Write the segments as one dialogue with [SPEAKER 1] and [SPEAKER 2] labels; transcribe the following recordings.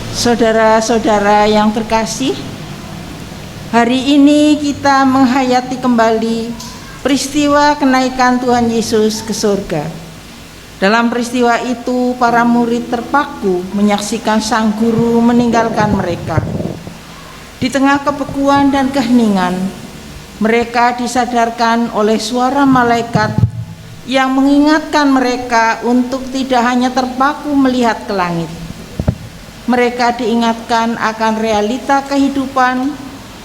[SPEAKER 1] Saudara-saudara yang terkasih, hari ini kita menghayati kembali peristiwa kenaikan Tuhan Yesus ke surga. Dalam peristiwa itu, para murid terpaku menyaksikan sang guru meninggalkan mereka. Di tengah kebekuan dan keheningan, mereka disadarkan oleh suara malaikat yang mengingatkan mereka untuk tidak hanya terpaku melihat ke langit. Mereka diingatkan akan realita kehidupan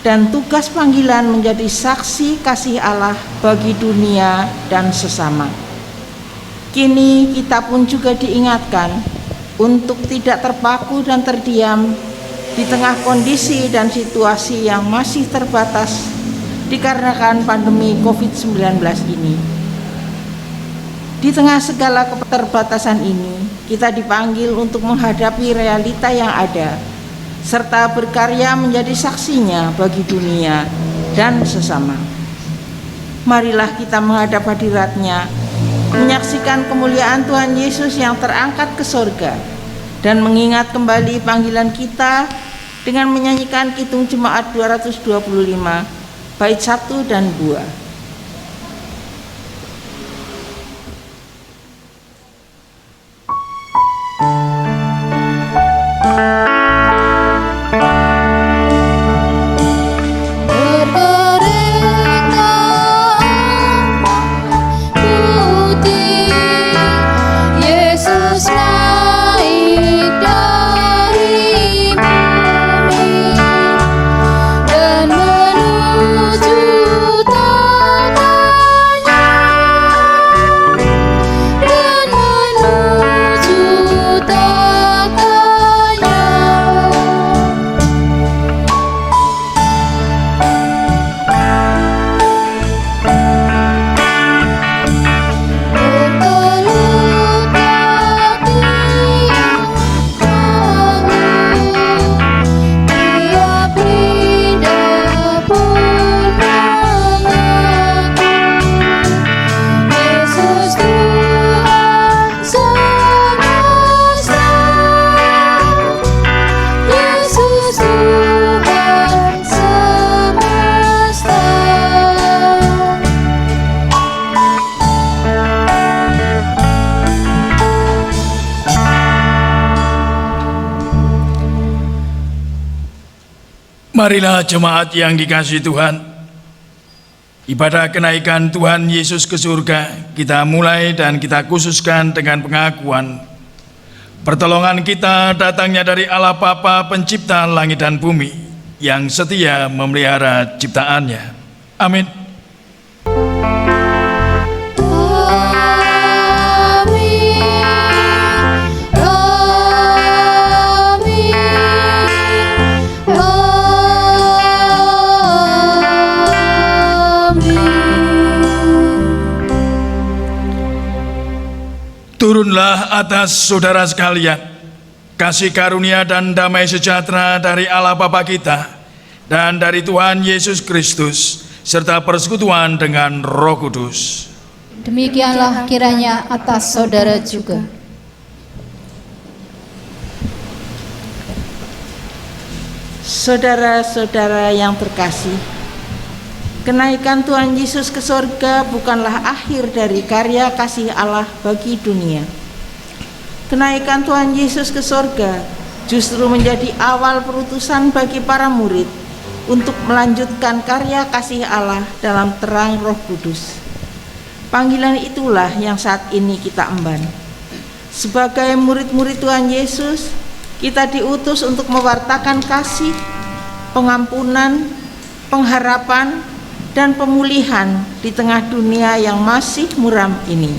[SPEAKER 1] dan tugas panggilan menjadi saksi kasih Allah bagi dunia dan sesama. Kini kita pun juga diingatkan untuk tidak terpaku dan terdiam di tengah kondisi dan situasi yang masih terbatas dikarenakan pandemi COVID-19 ini. Di tengah segala keterbatasan ini, kita dipanggil untuk menghadapi realita yang ada, serta berkarya menjadi saksinya bagi dunia dan sesama. Marilah kita menghadap hadirat-Nya, menyaksikan kemuliaan Tuhan Yesus yang terangkat ke surga, dan mengingat kembali panggilan kita dengan menyanyikan Kidung Jemaat 225, bait 1 dan 2.
[SPEAKER 2] Marilah jemaat yang dikasihi Tuhan, ibadah kenaikan Tuhan Yesus ke surga kita mulai dan kita khususkan dengan pengakuan pertolongan kita datangnya dari Allah Bapa pencipta langit dan bumi yang setia memelihara ciptaannya. Amin. Turunlah atas saudara sekalian kasih karunia dan damai sejahtera dari Allah Bapa kita dan dari Tuhan Yesus Kristus serta persekutuan dengan Roh Kudus.
[SPEAKER 3] Demikianlah kiranya atas saudara juga.
[SPEAKER 1] Saudara-saudara yang terkasih, kenaikan Tuhan Yesus ke surga bukanlah akhir dari karya kasih Allah bagi dunia. Kenaikan Tuhan Yesus ke surga justru menjadi awal perutusan bagi para murid untuk melanjutkan karya kasih Allah dalam terang Roh Kudus. Panggilan itulah yang saat ini kita emban. Sebagai murid-murid Tuhan Yesus, kita diutus untuk mewartakan kasih, pengampunan, pengharapan, dan pemulihan di tengah dunia yang masih muram ini.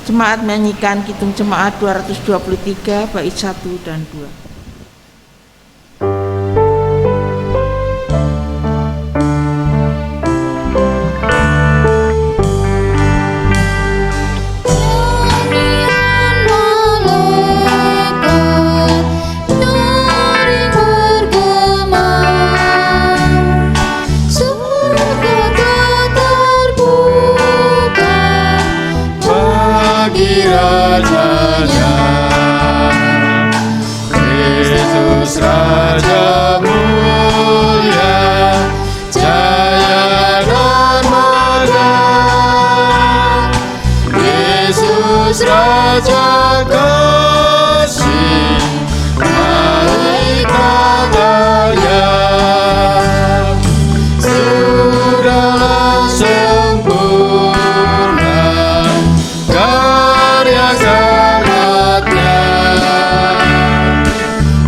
[SPEAKER 1] Jemaat menyanyikan Kidung Jemaat 223 bait 1 dan 2.
[SPEAKER 4] Rajanya kasih katanya sudahlah sempurna karya karatnya.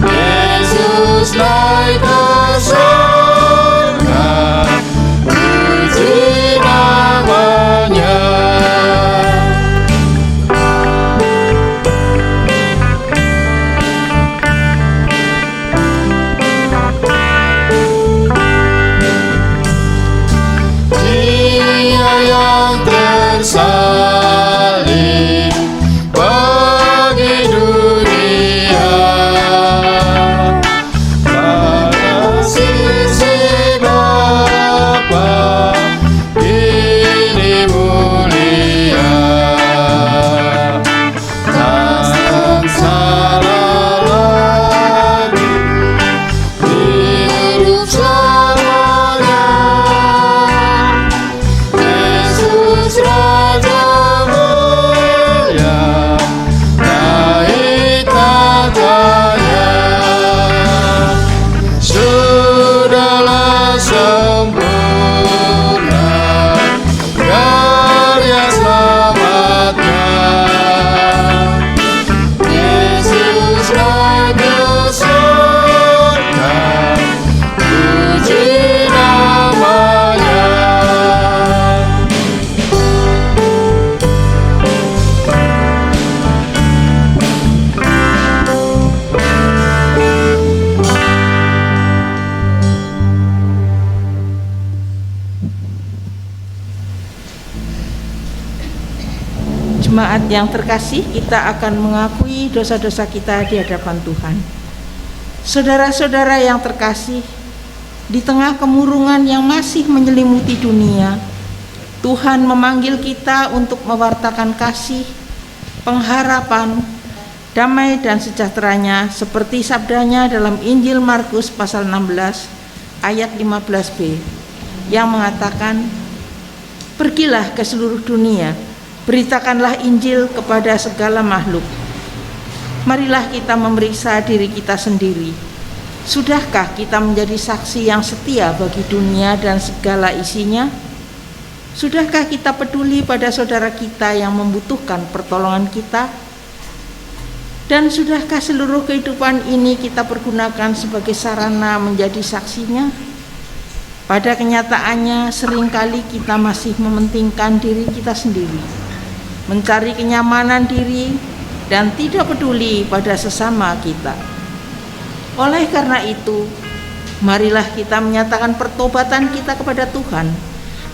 [SPEAKER 4] Yesus naik ke surga, puji namanya. Dia yang tersalib bagi dunia, pada sisi Bapa ini mulia. Takkan salah lagi hidup selamanya. Yesus Raja mulia, naik katanya sudahlah sempurna karya selamatnya. Yesus naik ke surga, puji namanya.
[SPEAKER 1] Jemaat yang terkasih, kita akan mengakui dosa-dosa kita di hadapan Tuhan. Saudara-saudara yang terkasih, di tengah kemurungan yang masih menyelimuti dunia, Tuhan memanggil kita untuk mewartakan kasih, pengharapan, damai dan sejahteranya seperti sabdanya dalam Injil Markus pasal 16 ayat 15b yang mengatakan, "Pergilah ke seluruh dunia, beritakanlah Injil kepada segala makhluk." Marilah kita memeriksa diri kita sendiri. Sudahkah kita menjadi saksi yang setia bagi dunia dan segala isinya? Sudahkah kita peduli pada saudara kita yang membutuhkan pertolongan kita? Dan sudahkah seluruh kehidupan ini kita pergunakan sebagai sarana menjadi saksinya? Pada kenyataannya seringkali kita masih mementingkan diri kita sendiri, mencari kenyamanan diri, dan tidak peduli pada sesama kita. Oleh karena itu, marilah kita menyatakan pertobatan kita kepada Tuhan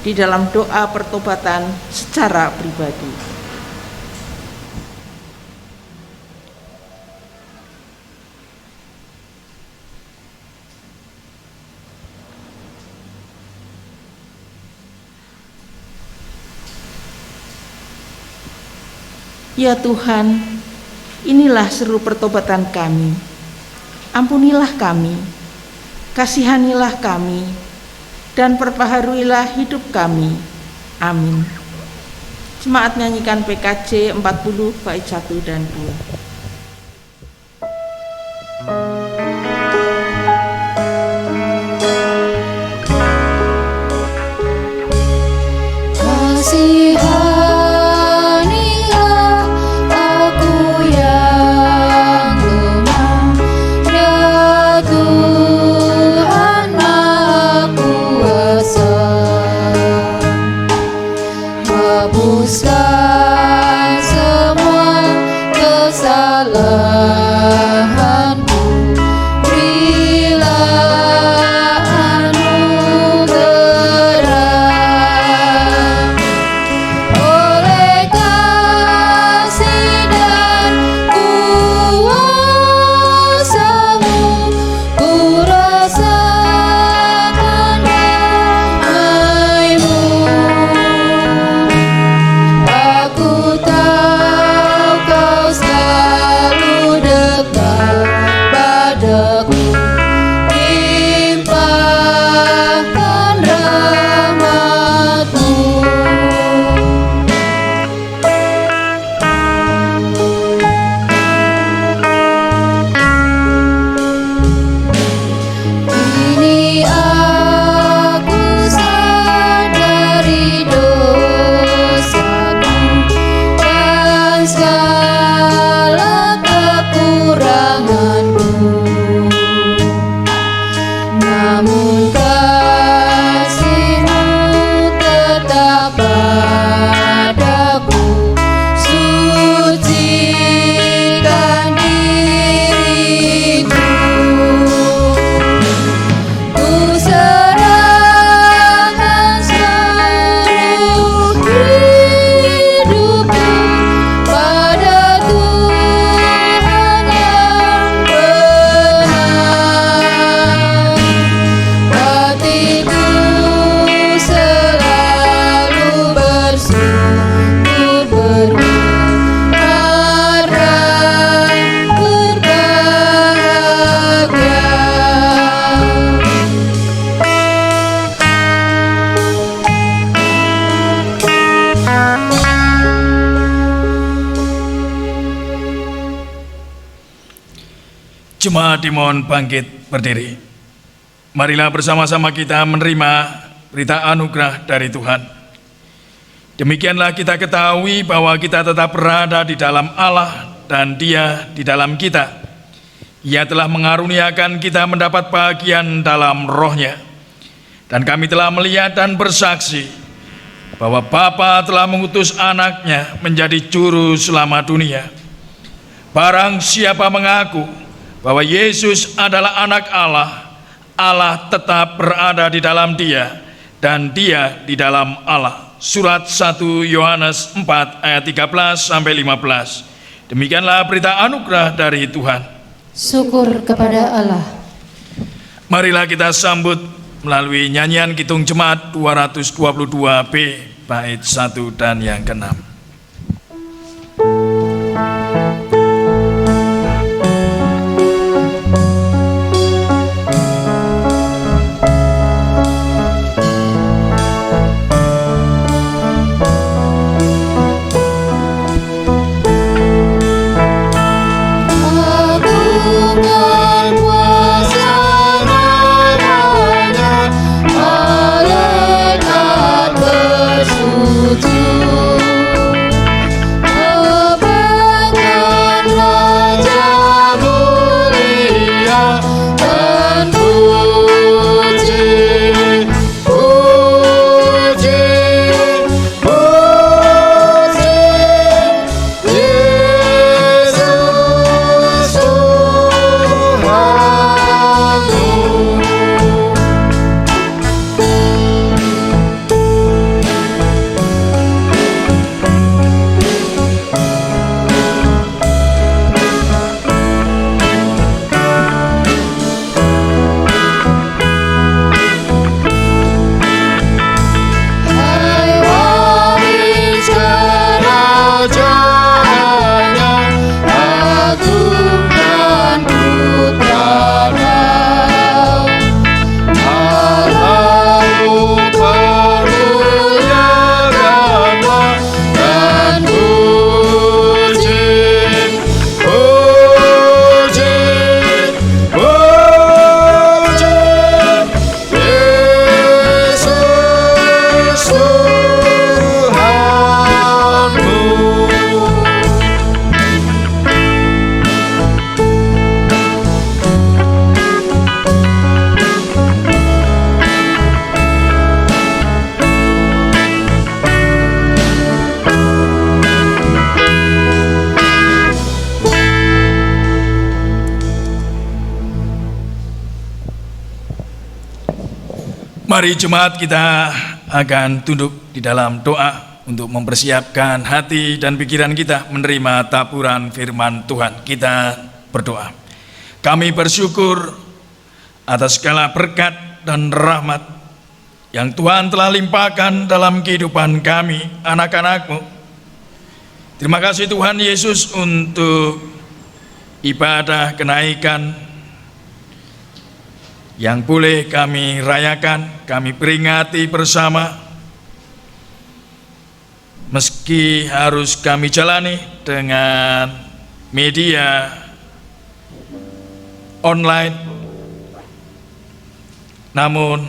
[SPEAKER 1] di dalam doa pertobatan secara pribadi. Ya Tuhan, inilah seru pertobatan kami. Ampunilah kami, kasihanilah kami, dan perbaharuilah hidup kami. Amin. Jemaat nyanyikan PKJ 40 bait 1 dan 2.
[SPEAKER 3] Hapuskan semua kesalahanku, berilah anugerah. Oleh kasih dan kuasa-Mu, ku rasakan damai-Mu. Aku tahu Kau selalu
[SPEAKER 2] Jemaat dimohon bangkit berdiri. Marilah bersama-sama kita menerima berita anugerah dari Tuhan. Demikianlah kita ketahui bahwa kita tetap berada di dalam Allah dan Dia di dalam kita. Ia telah mengaruniakan kita mendapat bagian dalam roh-Nya. Dan kami telah melihat dan bersaksi bahwa Bapa telah mengutus anak-Nya menjadi juru selamat dunia. Barang siapa mengaku bahwa Yesus adalah anak Allah, Allah tetap berada di dalam Dia dan Dia di dalam Allah. Surat 1 Yohanes 4 ayat 13-15. Demikianlah berita anugerah dari Tuhan.
[SPEAKER 3] Syukur kepada Allah.
[SPEAKER 2] Marilah kita sambut melalui nyanyian Kidung Jemaat 222B bait 1 dan yang ke-6. Mari jemaat kita akan tunduk di dalam doa untuk mempersiapkan hati dan pikiran kita menerima taburan firman Tuhan. Kita berdoa. Kami bersyukur atas segala berkat dan rahmat yang Tuhan telah limpahkan dalam kehidupan kami, anak-anak-Mu. Terima kasih Tuhan Yesus untuk ibadah kenaikan yang boleh kami rayakan, kami peringati bersama, meski harus kami jalani dengan media online, namun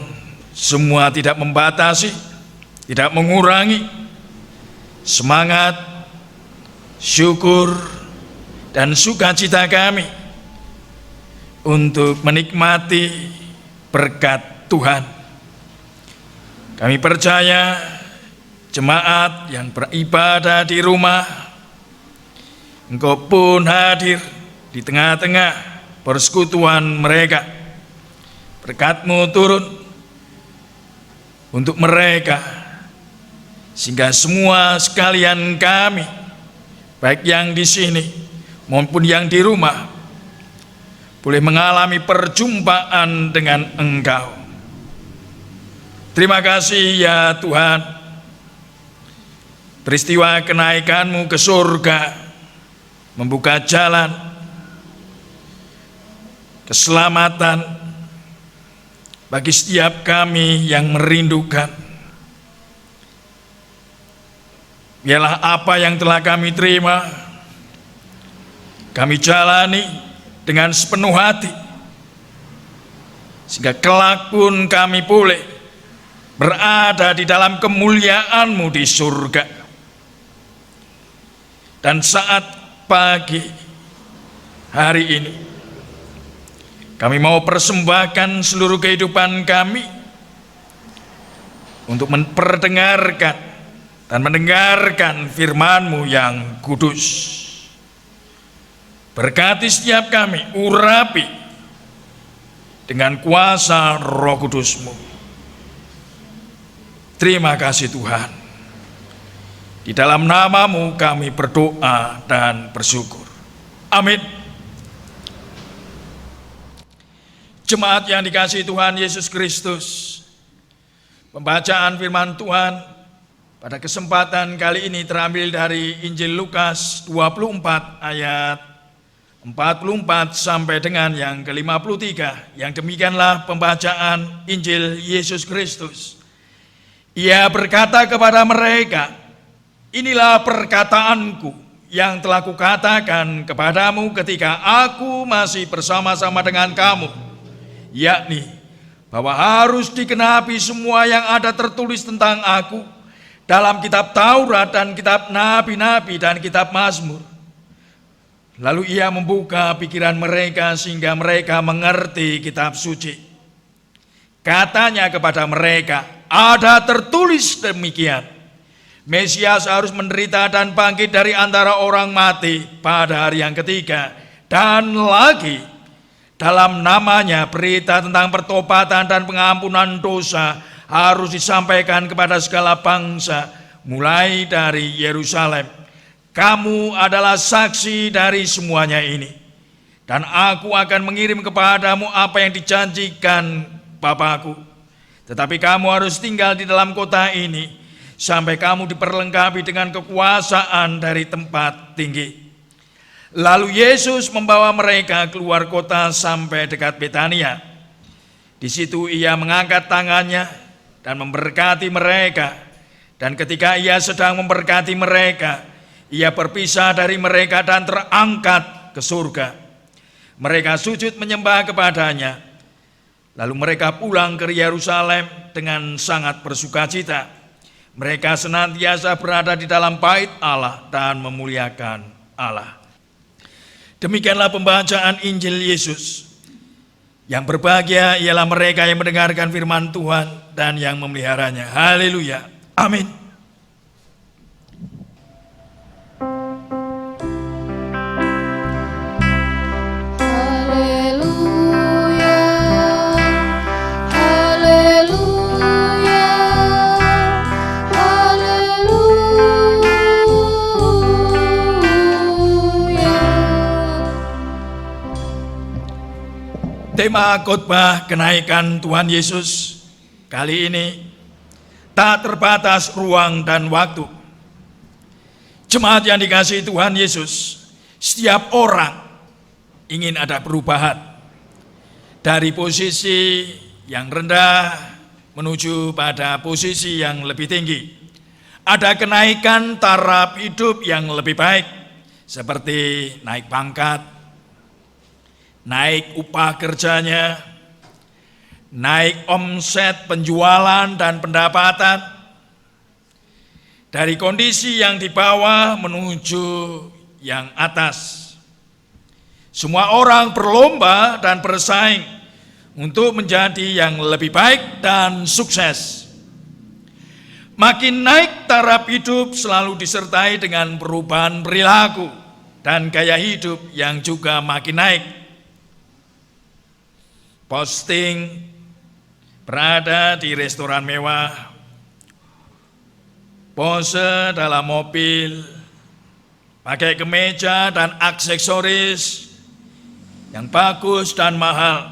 [SPEAKER 2] semua tidak membatasi, tidak mengurangi semangat, syukur, dan sukacita kami untuk menikmati berkat Tuhan. Kami percaya jemaat yang beribadah di rumah, Engkau pun hadir di tengah-tengah persekutuan mereka. Berkat-Mu turun untuk mereka, sehingga semua sekalian kami, baik yang di sini maupun yang di rumah, boleh mengalami perjumpaan dengan Engkau. Terima kasih ya Tuhan, peristiwa kenaikan-Mu ke surga membuka jalan keselamatan bagi setiap kami yang merindukan. Biarlah apa yang telah kami terima, kami jalani dengan sepenuh hati, sehingga kelak pun kami boleh berada di dalam kemuliaan-Mu di surga. Dan saat pagi hari ini, kami mau persembahkan seluruh kehidupan kami untuk memperdengarkan dan mendengarkan firman-Mu yang kudus. Berkati setiap kami, urapi dengan kuasa Roh Kudus-Mu. Terima kasih Tuhan. Di dalam nama-Mu kami berdoa dan bersyukur. Amin. Jemaat yang dikasihi Tuhan Yesus Kristus, pembacaan firman Tuhan pada kesempatan kali ini terambil dari Injil Lukas 24 ayat 44 sampai dengan yang ke-53. Yang demikianlah pembacaan Injil Yesus Kristus. Ia berkata kepada mereka, "Inilah perkataanku yang telah kukatakan kepadamu ketika aku masih bersama-sama dengan kamu, yakni bahwa harus digenapi semua yang ada tertulis tentang aku dalam kitab Taurat dan kitab Nabi-Nabi dan kitab Mazmur." Lalu ia membuka pikiran mereka sehingga mereka mengerti kitab suci. Katanya kepada mereka, "Ada tertulis demikian, Mesias harus menderita dan bangkit dari antara orang mati pada hari yang ketiga. Dan lagi, dalam namanya berita tentang pertobatan dan pengampunan dosa harus disampaikan kepada segala bangsa, mulai dari Yerusalem. Kamu adalah saksi dari semuanya ini. Dan aku akan mengirim kepadamu apa yang dijanjikan Bapa-Ku. Tetapi kamu harus tinggal di dalam kota ini sampai kamu diperlengkapi dengan kekuasaan dari tempat tinggi." Lalu Yesus membawa mereka keluar kota sampai dekat Betania. Di situ ia mengangkat tangannya dan memberkati mereka. Dan ketika ia sedang memberkati mereka, ia berpisah dari mereka dan terangkat ke surga. Mereka sujud menyembah kepadanya. Lalu mereka pulang ke Yerusalem dengan sangat bersukacita. Mereka senantiasa berada di dalam bait Allah dan memuliakan Allah. Demikianlah pembacaan Injil Yesus. Yang berbahagia ialah mereka yang mendengarkan firman Tuhan dan yang memeliharanya. Haleluya. Amin. Tema khotbah kenaikan Tuhan Yesus kali ini, tak terbatas ruang dan waktu. Jemaat yang dikasihi Tuhan Yesus, setiap orang ingin ada perubahan dari posisi yang rendah menuju pada posisi yang lebih tinggi. Ada kenaikan taraf hidup yang lebih baik, seperti naik pangkat, naik upah kerjanya, naik omset penjualan dan pendapatan, dari kondisi yang di bawah menuju yang atas. Semua orang berlomba dan bersaing untuk menjadi yang lebih baik dan sukses. Makin naik taraf hidup selalu disertai dengan perubahan perilaku dan gaya hidup yang juga makin naik. Posting berada di restoran mewah, pose dalam mobil, pakai kemeja dan aksesoris yang bagus dan mahal.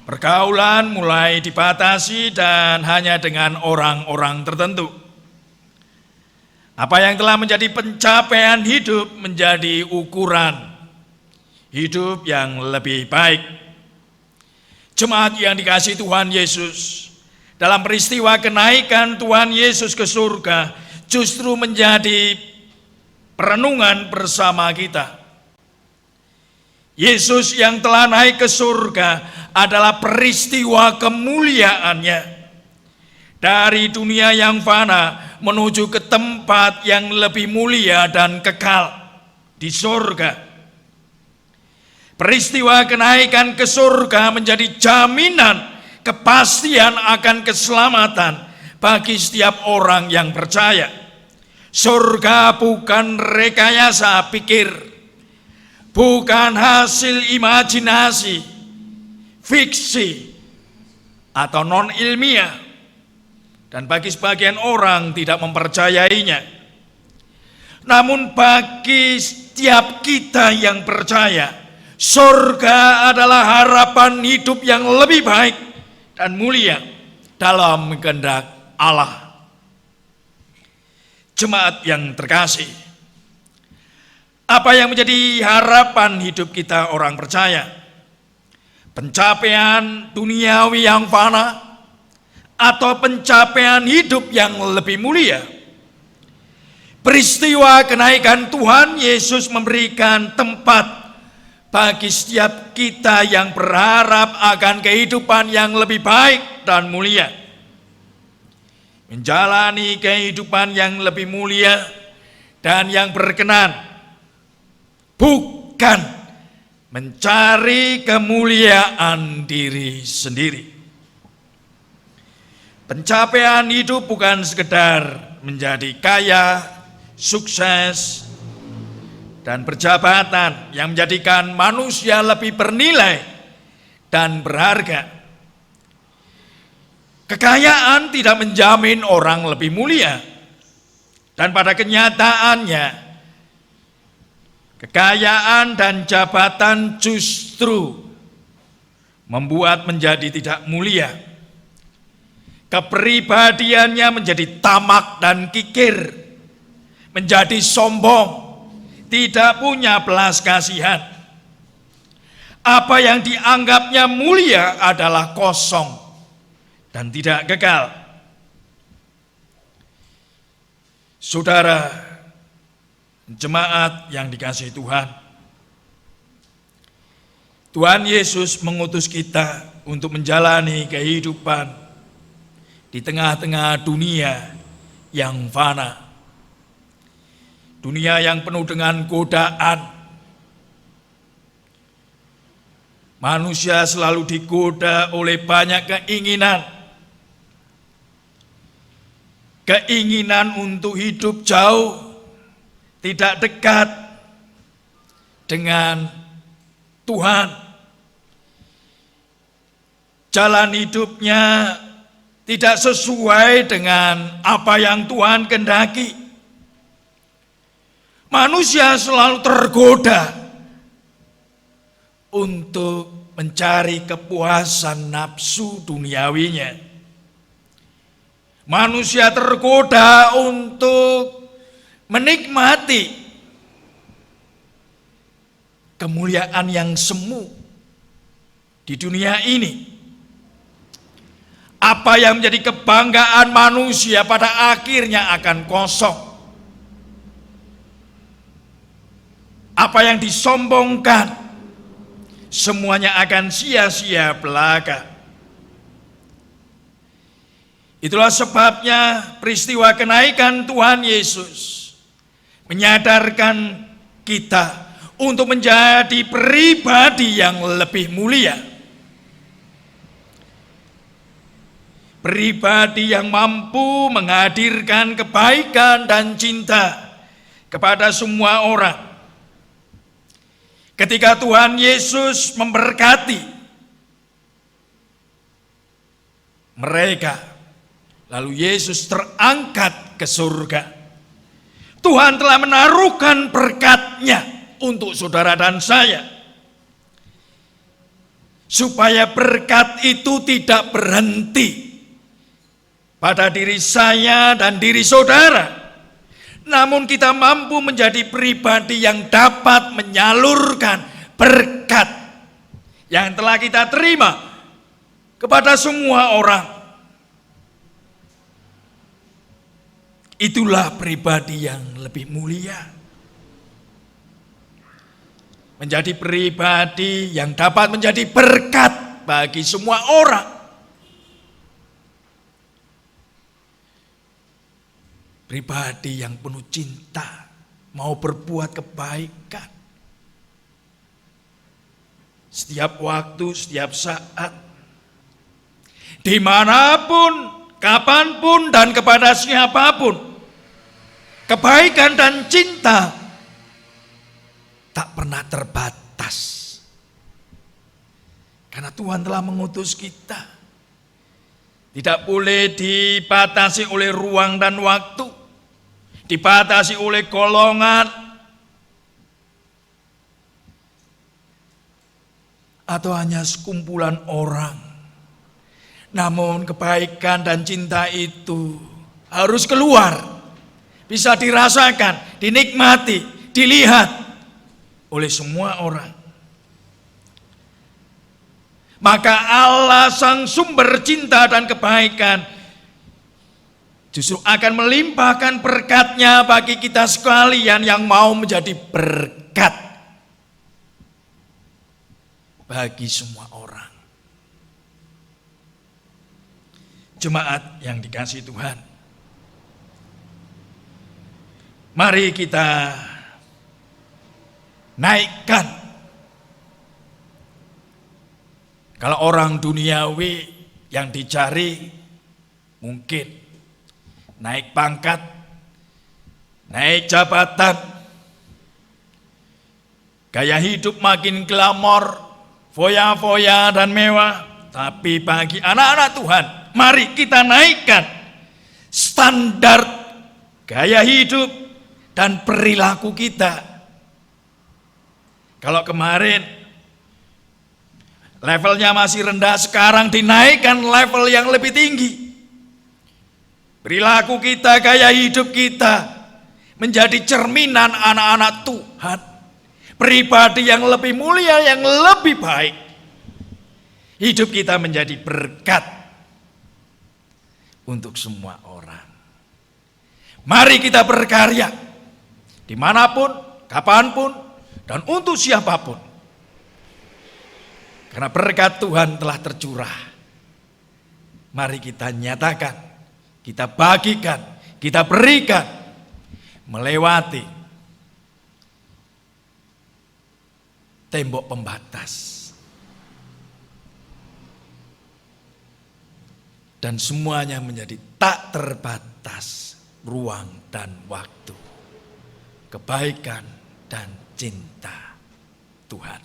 [SPEAKER 2] Pergaulan mulai dibatasi dan hanya dengan orang-orang tertentu. Apa yang telah menjadi pencapaian hidup menjadi ukuran hidup yang lebih baik. Jemaat yang dikasihi Tuhan Yesus, dalam peristiwa kenaikan Tuhan Yesus ke surga justru menjadi perenungan bersama kita. Yesus yang telah naik ke surga adalah peristiwa kemuliaannya. Dari dunia yang fana menuju ke tempat yang lebih mulia dan kekal di surga. Peristiwa kenaikan ke surga menjadi jaminan kepastian akan keselamatan bagi setiap orang yang percaya. Surga bukan rekayasa pikir, bukan hasil imajinasi, fiksi, atau non-ilmiah. Dan bagi sebagian orang tidak mempercayainya. Namun bagi setiap kita yang percaya, surga adalah harapan hidup yang lebih baik dan mulia dalam kehendak Allah. Jemaat yang terkasih, apa yang menjadi harapan hidup kita orang percaya? Pencapaian duniawi yang fana atau pencapaian hidup yang lebih mulia? Peristiwa kenaikan Tuhan Yesus memberikan tempat bagi setiap kita yang berharap akan kehidupan yang lebih baik dan mulia. Menjalani kehidupan yang lebih mulia dan yang berkenan, bukan mencari kemuliaan diri sendiri. Pencapaian hidup bukan sekedar menjadi kaya, sukses, dan berjabatan yang menjadikan manusia lebih bernilai dan berharga. Kekayaan tidak menjamin orang lebih mulia. Dan pada kenyataannya, kekayaan dan jabatan justru membuat menjadi tidak mulia. Kepribadiannya menjadi tamak dan kikir, menjadi sombong, tidak punya belas kasihan. Apa yang dianggapnya mulia adalah kosong dan tidak kekal. Saudara, jemaat yang dikasihi Tuhan, Tuhan Yesus mengutus kita untuk menjalani kehidupan di tengah-tengah dunia yang fana. Dunia yang penuh dengan godaan. Manusia selalu digoda oleh banyak keinginan. Keinginan untuk hidup jauh, tidak dekat dengan Tuhan. Jalan hidupnya tidak sesuai dengan apa yang Tuhan kehendaki. Manusia selalu tergoda untuk mencari kepuasan nafsu duniawinya. Manusia tergoda untuk menikmati kemuliaan yang semu di dunia ini. Apa yang menjadi kebanggaan manusia pada akhirnya akan kosong. Apa yang disombongkan semuanya akan sia-sia belaka. Itulah sebabnya peristiwa kenaikan Tuhan Yesus menyadarkan kita untuk menjadi pribadi yang lebih mulia. Pribadi yang mampu menghadirkan kebaikan dan cinta kepada semua orang. Ketika Tuhan Yesus memberkati mereka, lalu Yesus terangkat ke surga. Tuhan telah menaruhkan berkat-Nya untuk saudara dan saya. Supaya berkat itu tidak berhenti pada diri saya dan diri saudara. Namun kita mampu menjadi pribadi yang dapat menyalurkan berkat yang telah kita terima kepada semua orang. Itulah pribadi yang lebih mulia. menjadi pribadi yang dapat menjadi berkat bagi semua orang. Pribadi yang penuh cinta, mau berbuat kebaikan. Setiap waktu, setiap saat, dimanapun, kapanpun, dan kepada siapapun, kebaikan dan cinta tak pernah terbatas. Karena Tuhan telah mengutus kita. Tidak boleh dibatasi oleh ruang dan waktu, dibatasi oleh golongan, atau hanya sekumpulan orang. Namun kebaikan dan cinta itu harus keluar, bisa dirasakan, dinikmati, dilihat oleh semua orang. Maka Allah sang sumber cinta dan kebaikan justru akan melimpahkan berkat-Nya bagi kita sekalian yang mau menjadi berkat bagi semua orang. Jemaat yang dikasihi Tuhan, mari kita naikkan. Kalau orang duniawi yang dicari mungkin naik pangkat, naik jabatan, gaya hidup makin glamor, foya-foya dan mewah. Tapi bagi anak-anak Tuhan, mari kita naikkan standar gaya hidup dan perilaku kita. Kalau kemarin levelnya masih rendah, sekarang dinaikkan level yang lebih tinggi. Perilaku kita, gaya hidup kita menjadi cerminan anak-anak Tuhan. Pribadi yang lebih mulia, yang lebih baik. Hidup kita menjadi berkat untuk semua orang. Mari kita berkarya dimanapun, kapanpun, dan untuk siapapun. Karena berkat Tuhan telah tercurah. Mari kita nyatakan, kita bagikan, kita berikan, melewati tembok pembatas. Dan semuanya menjadi tak terbatas ruang dan waktu. Kebaikan dan cinta Tuhan.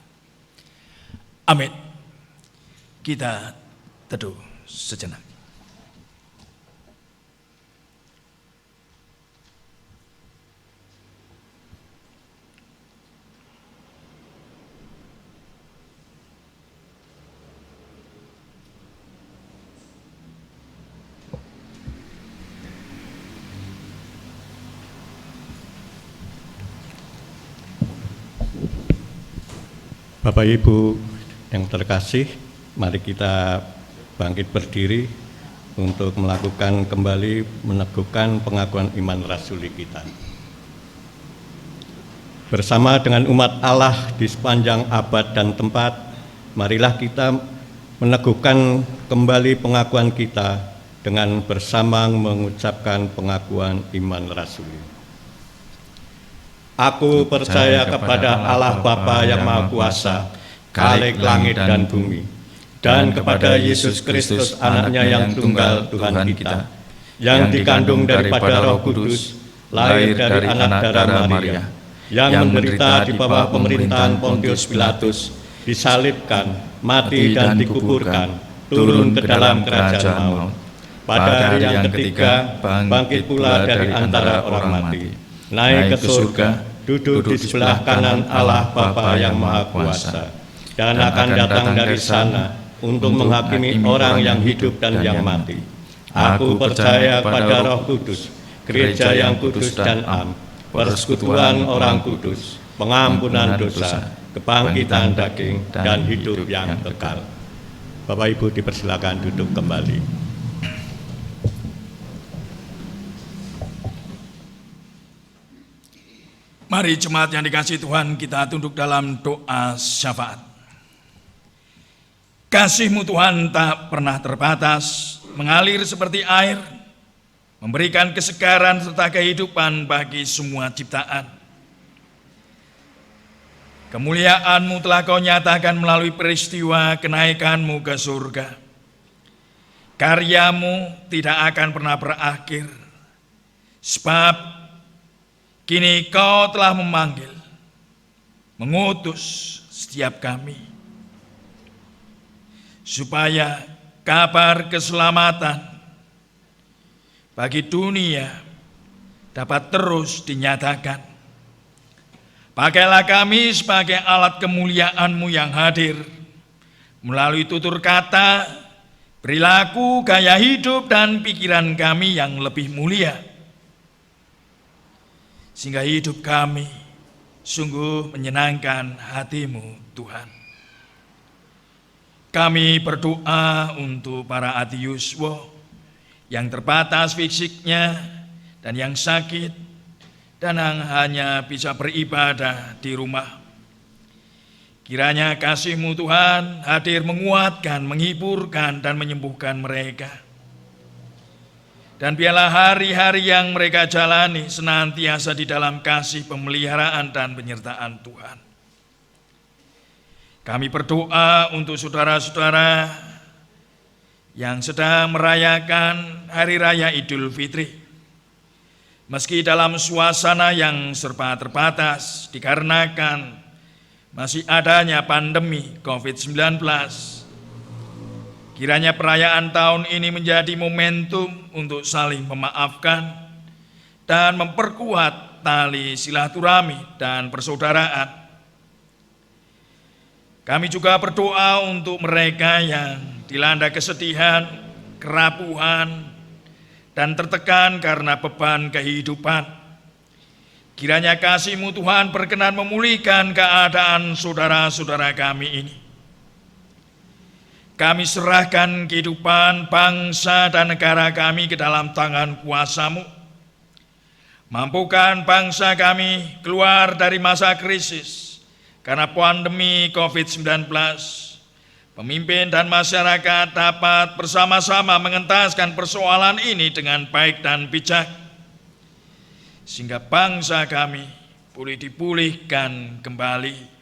[SPEAKER 2] Amin. Kita teduh sejenak.
[SPEAKER 5] Bapak Ibu yang terkasih, mari kita bangkit berdiri untuk melakukan kembali meneguhkan pengakuan iman rasuli kita. Bersama dengan umat Allah di sepanjang abad dan tempat, marilah kita meneguhkan kembali pengakuan kita dengan bersama mengucapkan pengakuan iman rasuli. Aku percaya kepada Allah Bapa yang Maha Kuasa, Khalik langit dan bumi, dan kepada Yesus Kristus anaknya yang tunggal Tuhan kita, yang dikandung daripada Roh Kudus, lahir dari anak darah Maria, yang menderita di bawah pemerintahan Pontius Pilatus, disalibkan, mati dan dikuburkan, turun ke dalam kerajaan maut. Pada hari yang ketiga, bangkit pula dari antara orang mati, naik ke surga, duduk di sebelah kanan Allah Bapa yang Maha Kuasa, dan akan datang dari sana untuk menghakimi orang yang hidup dan yang mati. Aku percaya pada Roh Kudus, gereja yang kudus dan am, persekutuan orang kudus, pengampunan dosa, kebangkitan daging, dan hidup yang kekal. Bapak Ibu dipersilakan duduk kembali.
[SPEAKER 2] Mari jemaat yang dikasihi Tuhan, kita tunduk dalam doa syafaat. Kasih-Mu Tuhan tak pernah terbatas, mengalir seperti air, memberikan kesegaran serta kehidupan bagi semua ciptaan. Kemuliaan-Mu telah Kau nyatakan melalui peristiwa kenaikan-Mu ke surga. Karya-Mu tidak akan pernah berakhir, sebab kini Kau telah memanggil, mengutus setiap kami, supaya kabar keselamatan bagi dunia dapat terus dinyatakan. Pakailah kami sebagai alat kemuliaan-Mu yang hadir, melalui tutur kata, perilaku, gaya hidup, dan pikiran kami yang lebih mulia, sehingga hidup kami sungguh menyenangkan hati-Mu Tuhan. Kami berdoa untuk para adiuswo yang terbatas fisiknya dan yang sakit dan yang hanya bisa beribadah di rumah. Kiranya kasih-Mu Tuhan hadir menguatkan, menghiburkan, dan menyembuhkan mereka. Dan biarlah hari-hari yang mereka jalani senantiasa di dalam kasih pemeliharaan dan penyertaan Tuhan. Kami berdoa untuk saudara-saudara yang sedang merayakan Hari Raya Idul Fitri. Meski dalam suasana yang serba terbatas dikarenakan masih adanya pandemi COVID-19, kiranya perayaan tahun ini menjadi momentum untuk saling memaafkan dan memperkuat tali silaturahmi dan persaudaraan. Kami juga berdoa untuk mereka yang dilanda kesedihan, kerapuhan, dan tertekan karena beban kehidupan. Kiranya kasih-Mu Tuhan berkenan memulihkan keadaan saudara-saudara kami ini. Kami serahkan kehidupan bangsa dan negara kami ke dalam tangan kuasa-Mu. Mampukan bangsa kami keluar dari masa krisis karena pandemi COVID-19. Pemimpin dan masyarakat dapat bersama-sama mengentaskan persoalan ini dengan baik dan bijak, sehingga bangsa kami boleh dipulihkan kembali.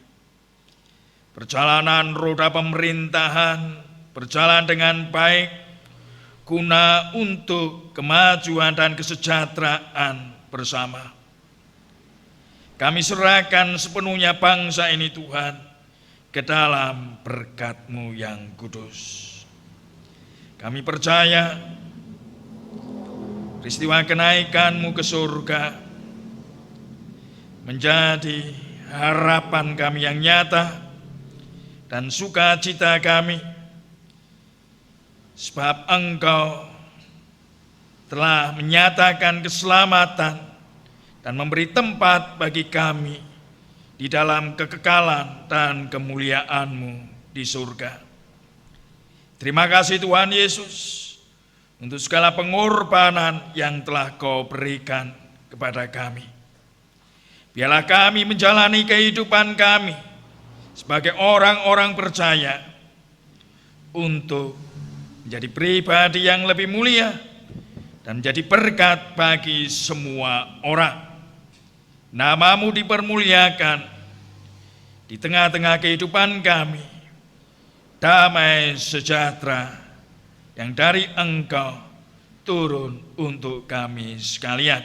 [SPEAKER 2] Perjalanan roda pemerintahan berjalan dengan baik guna untuk kemajuan dan kesejahteraan bersama. Kami serahkan sepenuhnya bangsa ini Tuhan ke dalam berkat-Mu yang kudus. Kami percaya peristiwa kenaikan-Mu ke surga menjadi harapan kami yang nyata dan sukacita kami, sebab Engkau telah menyatakan keselamatan dan memberi tempat bagi kami di dalam kekekalan dan kemuliaan-Mu di surga. Terima kasih Tuhan Yesus untuk segala pengorbanan yang telah Kau berikan kepada kami. Biarlah kami menjalani kehidupan kami sebagai orang-orang percaya untuk menjadi pribadi yang lebih mulia dan menjadi berkat bagi semua orang. Nama-Mu dipermuliakan di tengah-tengah kehidupan kami. Damai sejahtera yang dari Engkau turun untuk kami sekalian.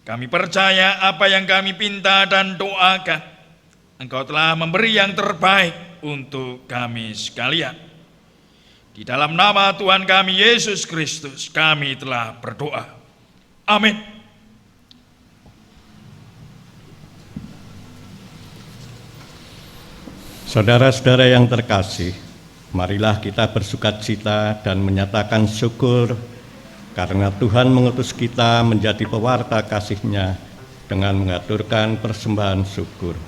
[SPEAKER 2] Kami percaya apa yang kami pinta dan doakan, Engkau telah memberi yang terbaik untuk kami sekalian. Di dalam nama Tuhan kami Yesus Kristus kami telah berdoa. Amin.
[SPEAKER 5] Saudara-saudara yang terkasih, marilah kita bersukacita dan menyatakan syukur karena Tuhan mengutus kita menjadi pewarta kasih-Nya dengan mengaturkan persembahan syukur.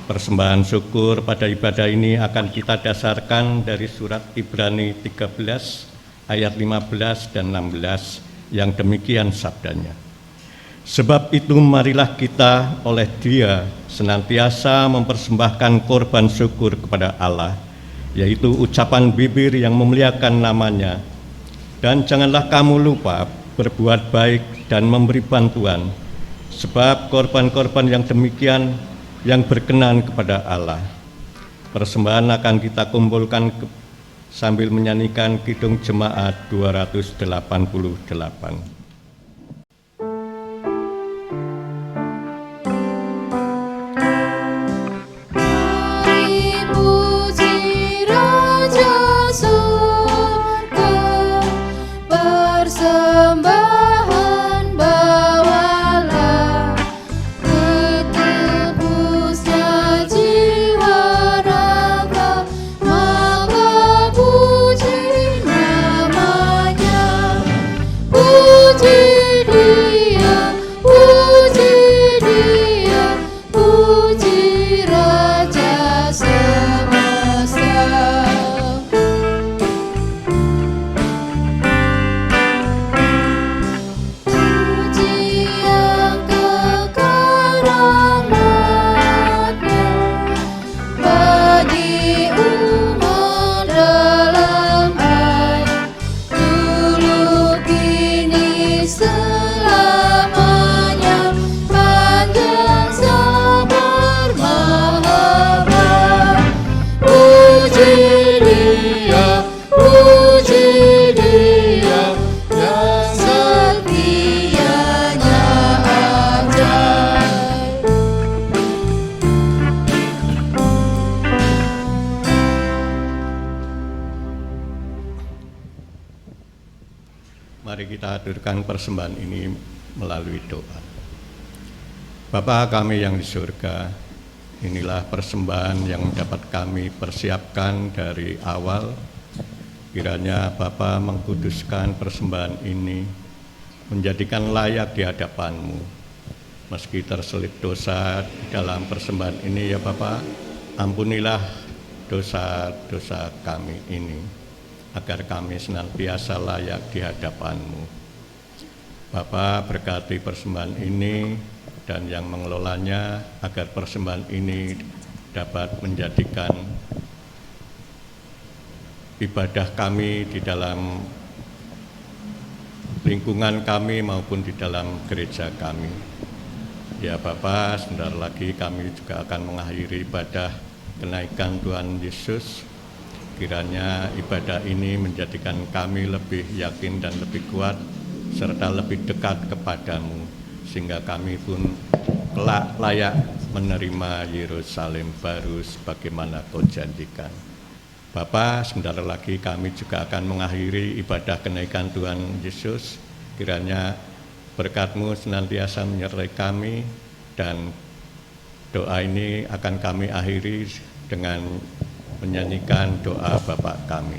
[SPEAKER 5] Persembahan syukur pada ibadah ini akan kita dasarkan dari surat Ibrani 13 ayat 15 dan 16 yang demikian sabdanya. Sebab itu marilah kita oleh Dia senantiasa mempersembahkan korban syukur kepada Allah, yaitu ucapan bibir yang memuliakan nama-Nya. Dan janganlah kamu lupa berbuat baik dan memberi bantuan, sebab korban-korban yang demikian yang berkenan kepada Allah. Persembahan akan kita kumpulkan sambil menyanyikan Kidung Jemaat 288. Mari kita haturkan persembahan ini melalui doa. Bapa kami yang di surga, inilah persembahan yang dapat kami persiapkan dari awal. Kiranya Bapa mengkuduskan persembahan ini, menjadikan layak di hadapan-Mu. Meski terselip dosa di dalam persembahan ini ya Bapa, ampunilah dosa-dosa kami ini, agar kami senantiasa layak di hadapan-Mu. Bapa, berkati persembahan ini dan yang mengelolanya, agar persembahan ini dapat menjadikan ibadah kami di dalam lingkungan kami maupun di dalam gereja kami. Ya Bapa, sebentar lagi kami juga akan mengakhiri ibadah kenaikan Tuhan Yesus. Kiranya ibadah ini menjadikan kami lebih yakin dan lebih kuat, serta lebih dekat kepadamu, sehingga kami pun kelak layak menerima Yerusalem baru sebagaimana Kau janjikan. Bapa, sebentar lagi kami juga akan mengakhiri ibadah kenaikan Tuhan Yesus. Kiranya berkat-Mu senantiasa menyertai kami, dan doa ini akan kami akhiri dengan menyanyikan doa Bapa kami.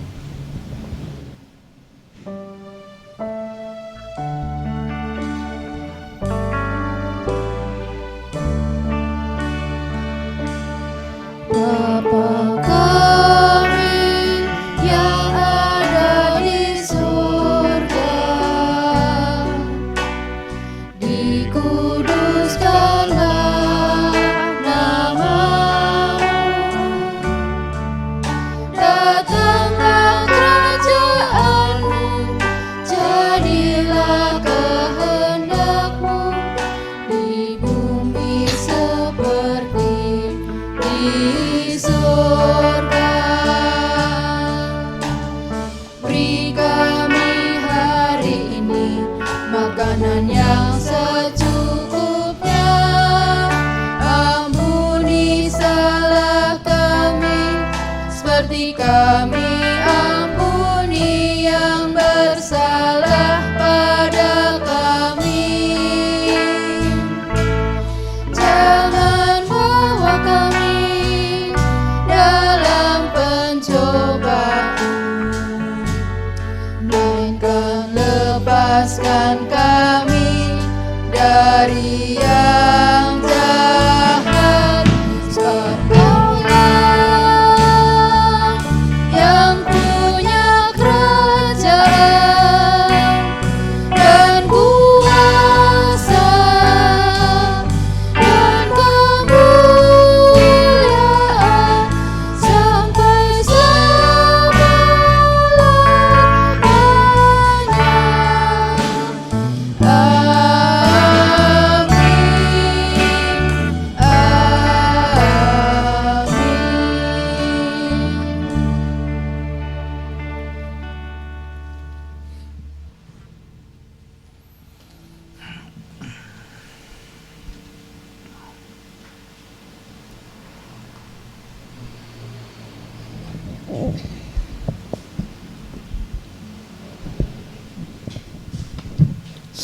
[SPEAKER 6] Yang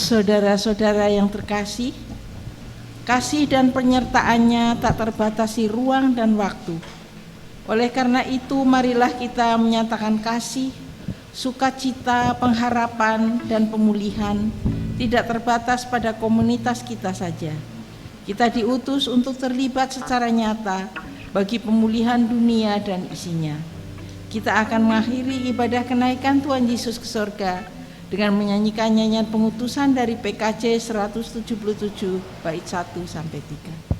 [SPEAKER 1] Saudara-saudara yang terkasih, kasih dan penyertaannya tak terbatasi ruang dan waktu. Oleh karena itu, marilah kita menyatakan kasih, sukacita, pengharapan, dan pemulihan tidak terbatas pada komunitas kita saja. Kita diutus untuk terlibat secara nyata bagi pemulihan dunia dan isinya. Kita akan mengakhiri ibadah kenaikan Tuhan Yesus ke surga dengan menyanyikan nyanyian pengutusan dari PKJ 177 bait 1 sampai 3.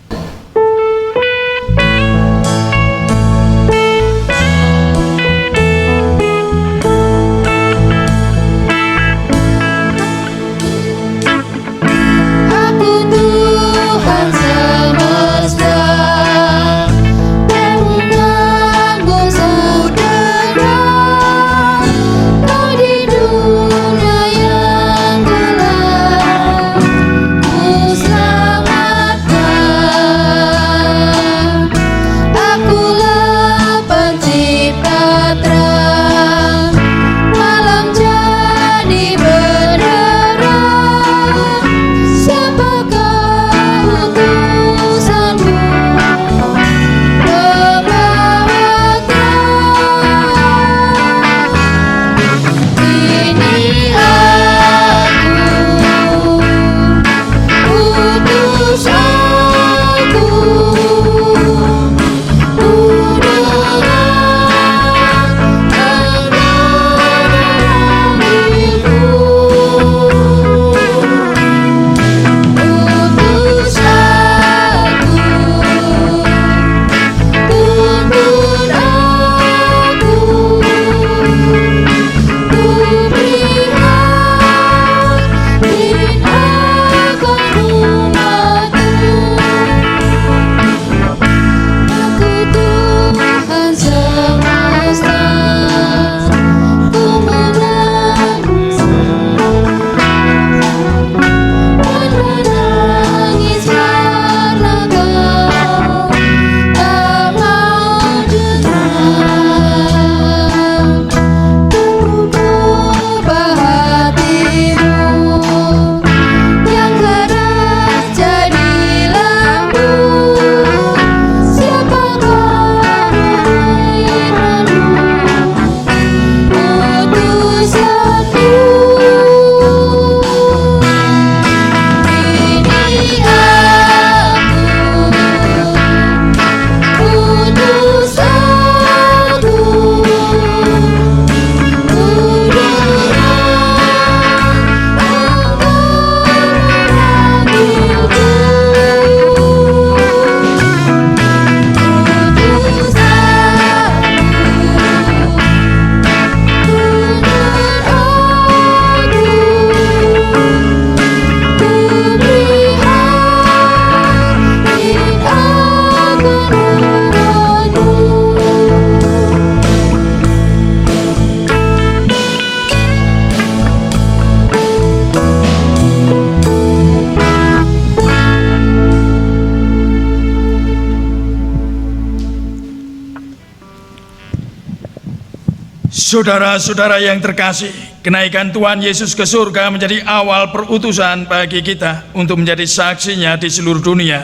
[SPEAKER 2] Saudara-saudara yang terkasih, kenaikan Tuhan Yesus ke surga menjadi awal perutusan bagi kita untuk menjadi saksinya di seluruh dunia,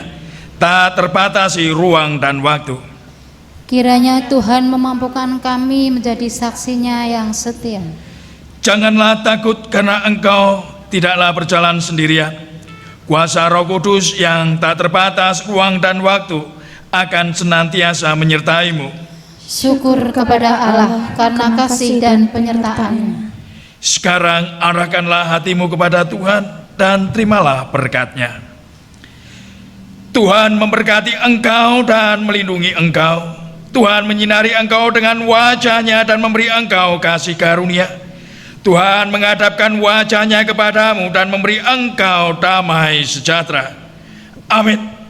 [SPEAKER 2] tak terbatasi ruang dan waktu.
[SPEAKER 3] Kiranya Tuhan memampukan kami menjadi saksinya yang setia.
[SPEAKER 2] Janganlah takut karena engkau tidaklah berjalan sendirian. Kuasa Roh Kudus yang tak terbatas ruang dan waktu akan senantiasa menyertaimu.
[SPEAKER 3] Syukur kepada Allah karena kasih dan penyertaan-Nya.
[SPEAKER 2] Sekarang arahkanlah hatimu kepada Tuhan dan terimalah berkat-Nya. Tuhan memberkati engkau dan melindungi engkau. Tuhan menyinari engkau dengan wajah-Nya dan memberi engkau kasih karunia. Tuhan menghadapkan wajah-Nya kepadamu dan memberi engkau damai sejahtera. Amin.